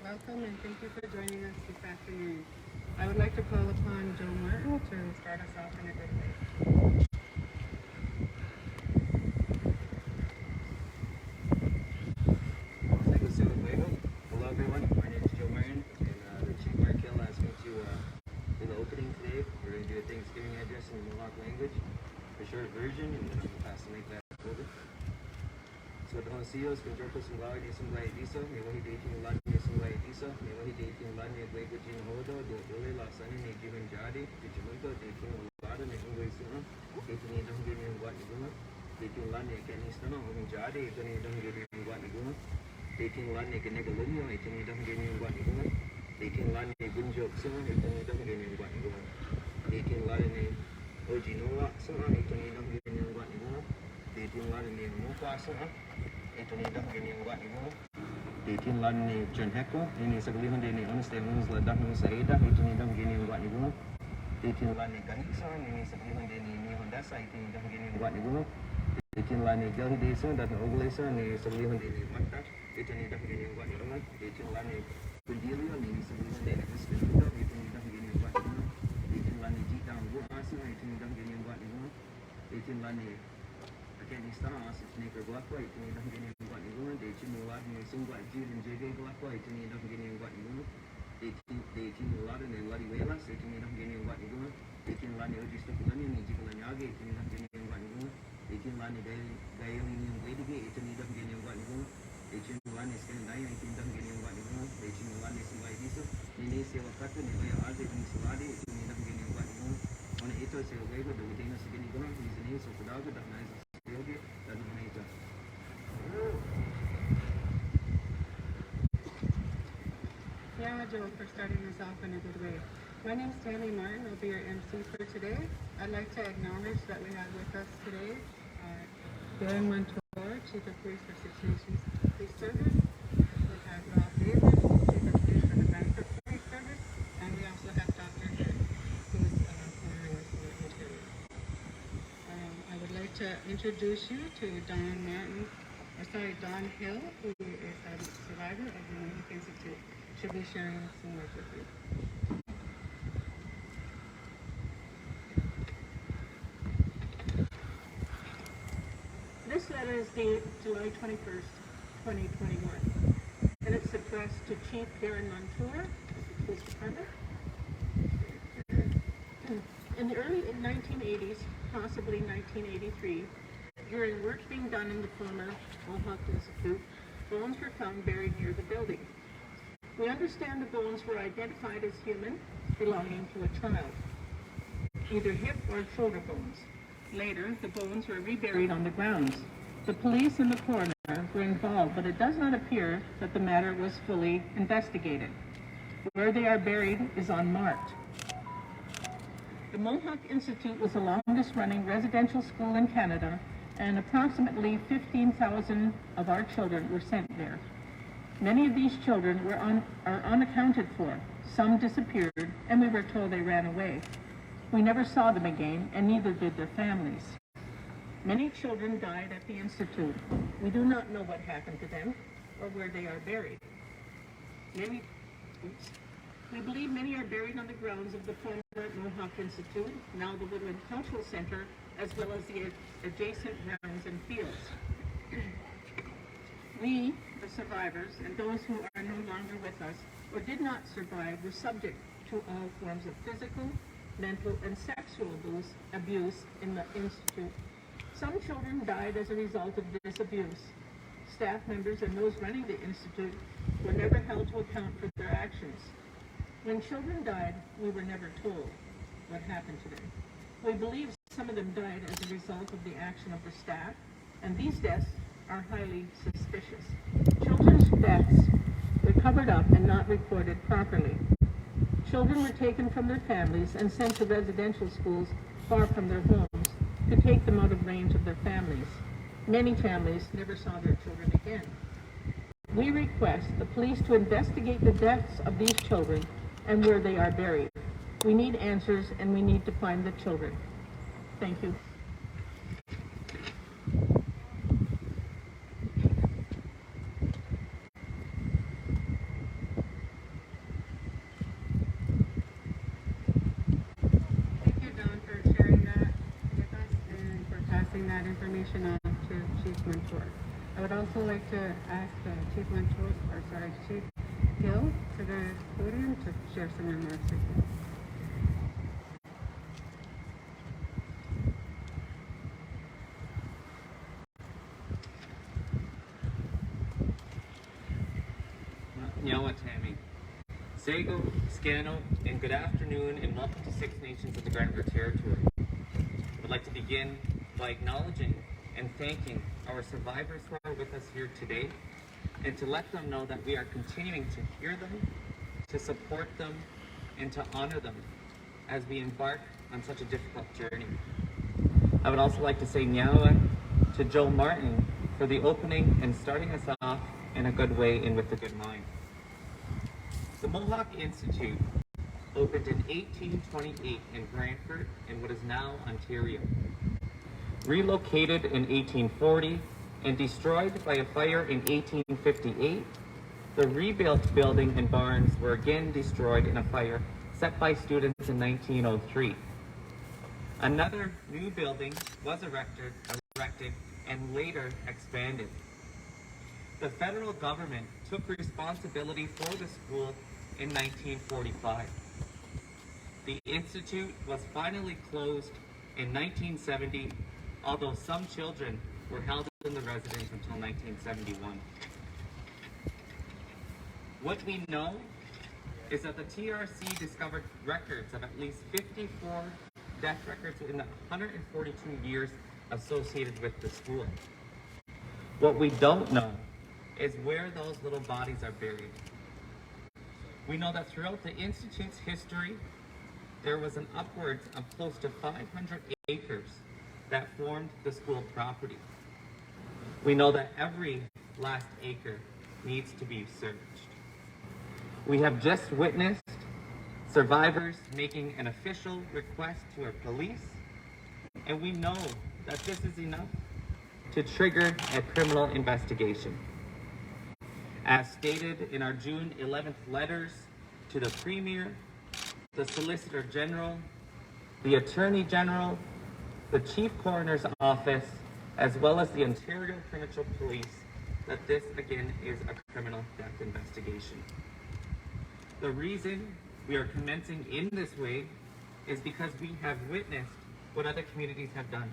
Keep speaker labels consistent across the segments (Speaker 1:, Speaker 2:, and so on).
Speaker 1: Welcome and thank you for joining us this afternoon. I would like to call upon Joe Martin to start us off in a good way.
Speaker 2: Hello everyone, my name is Joe Martin, and the Chief Markel asked me to do the opening today. We're going to do a Thanksgiving address in the Mohawk language, the short version, and then I'm going to pass the mic back over. So the Honsios, Conjurto Sunglaw, di Sunglay Diso, may wahi dating lan ni Sunglay Diso, may wahi dating lan ni Gwego Jin Hodo, do Dole Lasani ni Jimin Jadi, di Jimunto, dating Ulado ni Ungwe Suna, dating ni Dong Gini Ngwat ni Guma, dating lan ni Kenistano, Umi Jadi, ito ni Dong Gini Ngwat ni Guma, dating lan ni Kenegalunyo, ito ni Dong Gini Ngwat ni Guma, dating lan ni Gunjok Suna, ito ni Dong Gini Ngwat ni Guma, dating lan ni Ojinola Suna, ito ni Dong Gini Ngwat ni Guma, dating lan ni Muka Suna, ito ni Dong Gini Ngwat ni Guma, dating lan ni John Heko, ini saglihon din ni Honest Emus Ladak ni Saida, ito ni Dong Gini Ngwat ni Guma, dating lan ni Kahikson, ini saglihon din ni Hondasa, ito ni Dong Gini Ngwat ni Guma, dating lan ni Gal Hideson, dat ni Oglesa, ni saglihon din ni Mata, ito ni Dong Gini Ngwat ni Guma, dating lan ni Kundilio, ni saglihon din ni Espeludo, ito ni Dong Gini Ngwat ni Guma, dating lan ni Jitang Buasa, ito ni Dong Gini Ngwat ni Guma, dating lan ni Afghanistan, si Sneaker Blackway, ito ni Dong Gini Ngwat ni Guma, dating mulad ni Sungwat Jid and JJ Blackway, ito ni Dong Gini Ngwat ni Guma, dating mulad ni Ladi Welas, ito ni Dong Gini Ngwat ni Guma, dating lan ni Oji Stokulani, ni Jikulanyage, ito ni Dong Gini Ngwat ni Guma, dating lan ni Gayoli ni Ngwedige, ito ni Dong Gini Ngwat ni Guma, dating lan ni Skandaya, ito ni Dong Gini Ngwat ni Guma, dating lan ni Sungai Diso, ni Sewa Katu, ni Oya Aze, ni Sulade, ito ni Dong Gini Ngwat ni Guma, ona ito Sewa Wego, Dogitino Sigini Guma, ni Zini Sokudago, Daknaiza Yogi, Dadu Manita.
Speaker 1: Yeah, Joe, for starting us off in a good way. My name is Stanley Martin. I'll be your MC for today. I'd like to acknowledge that we have with us today Darren Montour, Chief of Police for Six Nations Police Service. We have Rob Davis, Chief of Police for the Brantford Police Service. And we also have Dr. Hill, who is former North Ontario. I would like to introduce you to Don Hill, who is a survivor of the Mohawk Institute. She'll be sharing some work with you. This letter is dated July 21st, 2021, and it's addressed to Chief Darren Montour of the Police Department. In the early 1980s, possibly 1983, during work being done in the former Mohawk Institute, bones were found buried near the building. We understand the bones were identified as human, belonging to a child, either hip or shoulder bones. Later, the bones were reburied on the grounds. The police and the coroner were involved, but it does not appear that the matter was fully investigated. Where they are buried is unmarked. The Mohawk Institute was the longest-running residential school in Canada, and approximately 15,000 of our children were sent there. Many of these children are unaccounted for. Some disappeared, and we were told they ran away. We never saw them again, and neither did their families. Many children died at the Institute. We do not know what happened to them or where they are buried. We believe many are buried on the grounds of the former Mohawk Institute, now the Woodland Cultural Center, as well as the adjacent grounds and fields. We, the survivors, and those who are no longer with us or did not survive, were subject to all forms of physical, mental, and sexual abuse in the Institute. Some children died as a result of this abuse. Staff members and those running the Institute were never held to account for their actions. When children died, we were never told what happened to them. We believe some of them died as a result of the action of the staff, and these deaths are highly suspicious. Children's deaths were covered up and not reported properly. Children were taken from their families and sent to residential schools far from their homes to take them out of range of their families. Many families never saw their children again. We request the police to investigate the deaths of these children and where they are buried. We need answers, and we need to find the children. Thank you. that information on to Chief Mentor. I would also like to ask Chief Hill to the podium to share some remarks with you.
Speaker 3: Nyawa Tammy. Sego, Scano, and good afternoon and welcome to Six Nations of the Grand River Territory. I would like to begin by acknowledging and thanking our survivors who are with us here today and to let them know that we are continuing to hear them, to support them, and to honor them as we embark on such a difficult journey. I would also like to say Nyawa to Joe Martin for the opening and starting us off in a good way and with a good mind. The Mohawk Institute opened in 1828 in Brantford in what is now Ontario. Relocated in 1840 and destroyed by a fire in 1858, the rebuilt building and barns were again destroyed in a fire set by students in 1903. Another new building was erected and later expanded. The federal government took responsibility for the school in 1945. The institute was finally closed in 1970, although some children were held in the residence until 1971. What we know is that the TRC discovered records of at least 54 death records in the 142 years associated with the school. What we don't know is where those little bodies are buried. We know that throughout the Institute's history, there was an upwards of close to 500 acres that formed the school property. We know that every last acre needs to be searched. We have just witnessed survivors making an official request to our police, and we know that this is enough to trigger a criminal investigation. As stated in our June 11th letters to the Premier, the Solicitor General, the Attorney General, the Chief Coroner's Office, as well as the Ontario Provincial Police, that this again is a criminal death investigation. The reason we are commencing in this way is because we have witnessed what other communities have done.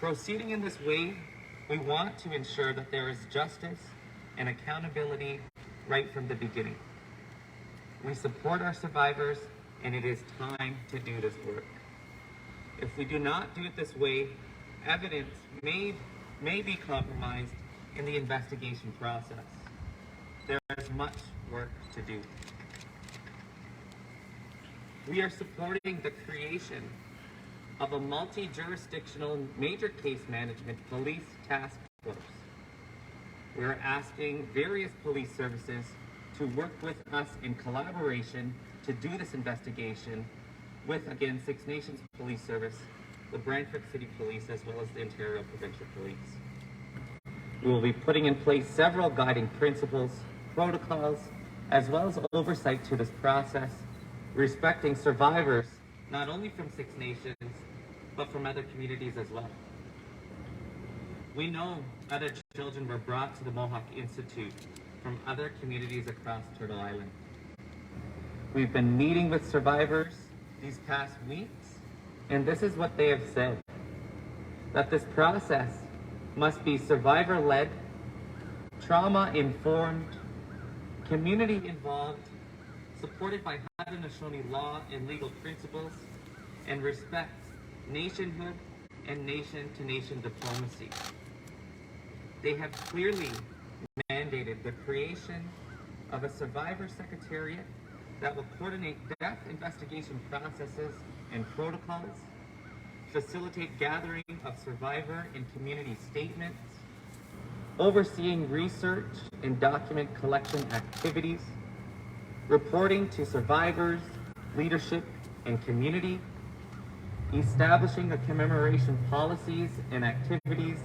Speaker 3: Proceeding in this way, we want to ensure that there is justice and accountability right from the beginning. We support our survivors, and it is time to do this work. If we do not do it this way, evidence may be compromised in the investigation process. There is much work to do. We are supporting the creation of a multi-jurisdictional major case management police task force. We are asking various police services to work with us in collaboration to do this investigation with, again, Six Nations Police Service, the Brantford City Police, as well as the Ontario Provincial Police. We will be putting in place several guiding principles, protocols, as well as oversight to this process, respecting survivors not only from Six Nations, but from other communities as well. We know other children were brought to the Mohawk Institute from other communities across Turtle Island. We've been meeting with survivors these past weeks, and this is what they have said: that this process must be survivor-led, trauma-informed, community-involved, supported by Haudenosaunee law and legal principles, and respects nationhood and nation-to-nation diplomacy. They have clearly mandated the creation of a survivor secretariat that will coordinate death investigation processes and protocols, facilitate gathering of survivor and community statements, overseeing research and document collection activities, reporting to survivors, leadership, and community, establishing a commemoration policies and activities,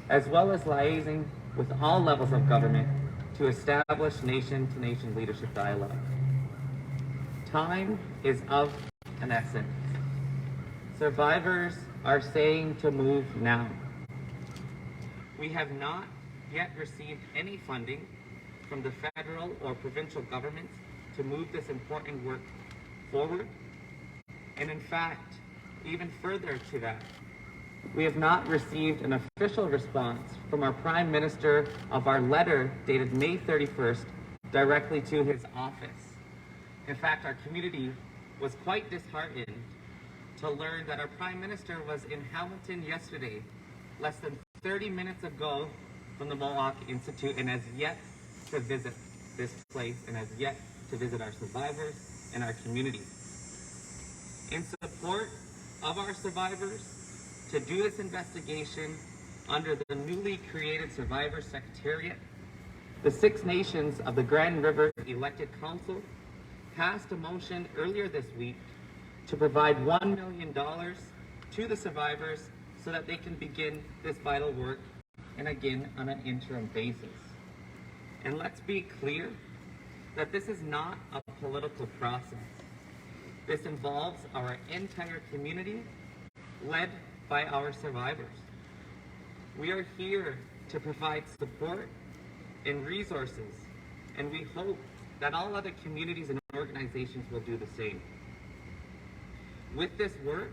Speaker 3: as well as liaising with all levels of government to establish nation-to-nation leadership dialogue. Time is of an essence. Survivors are saying to move now. We have not yet received any funding from the federal or provincial governments to move this important work forward. And in fact, even further to that, we have not received an official response from our Prime Minister of our letter dated May 31st directly to his office. In fact, our community was quite disheartened to learn that our Prime Minister was in Hamilton yesterday, less than 30 minutes ago from the Mohawk Institute, and has yet to visit this place and has yet to visit our survivors and our community. In support of our survivors, to do this investigation under the newly created Survivor Secretariat, the Six Nations of the Grand River Elected Council passed a motion earlier this week to provide $1 million to the survivors so that they can begin this vital work, and again on an interim basis. And let's be clear that this is not a political process. This involves our entire community, led by our survivors. We are here to provide support and resources, and we hope that all other communities and organizations will do the same. With this work,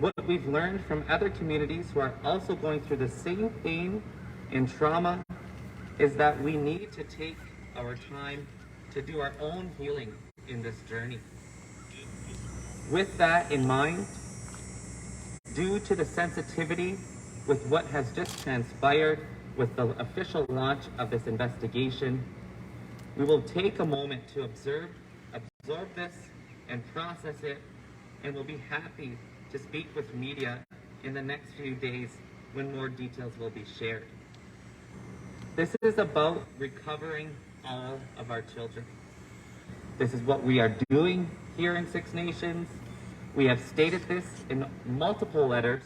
Speaker 3: what we've learned from other communities who are also going through the same pain and trauma is that we need to take our time to do our own healing in this journey. With that in mind, due to the sensitivity with what has just transpired with the official launch of this investigation, we will take a moment to absorb this and process it, and we'll be happy to speak with media in the next few days when more details will be shared. This is about recovering all of our children. This is what we are doing here in Six Nations. We have stated this in multiple letters